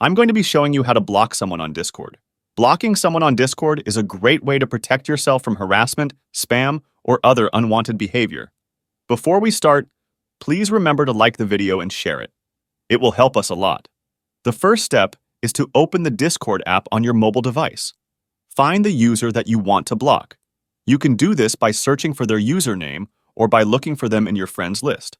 I'm going to be showing you how to block someone on Discord. Blocking someone on Discord is a great way to protect yourself from harassment, spam, or other unwanted behavior. Before we start, please remember to like the video and share it. It will help us a lot. The first step is to open the Discord app on your mobile device. Find the user that you want to block. You can do this by searching for their username or by looking for them in your friends list.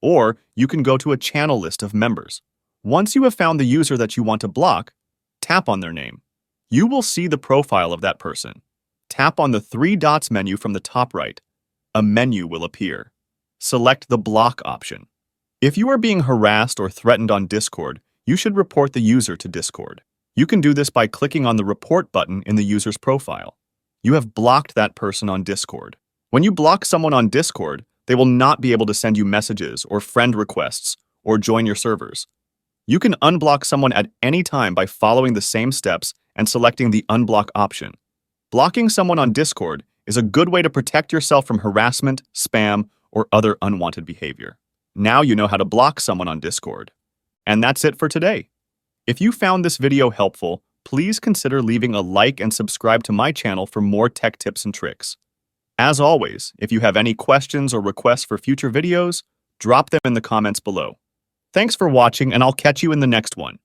Or you can go to a channel list of members. Once you have found the user that you want to block, tap on their name. You will see the profile of that person. Tap on the three dots menu from the top right. A menu will appear. Select the block option. If you are being harassed or threatened on Discord, you should report the user to Discord. You can do this by clicking on the report button in the user's profile. You have blocked that person on Discord. When you block someone on Discord, they will not be able to send you messages or friend requests or join your servers. You can unblock someone at any time by following the same steps and selecting the unblock option. Blocking someone on Discord is a good way to protect yourself from harassment, spam, or other unwanted behavior. Now you know how to block someone on Discord. And that's it for today. If you found this video helpful, please consider leaving a like and subscribe to my channel for more tech tips and tricks. As always, if you have any questions or requests for future videos, drop them in the comments below. Thanks for watching, and I'll catch you in the next one.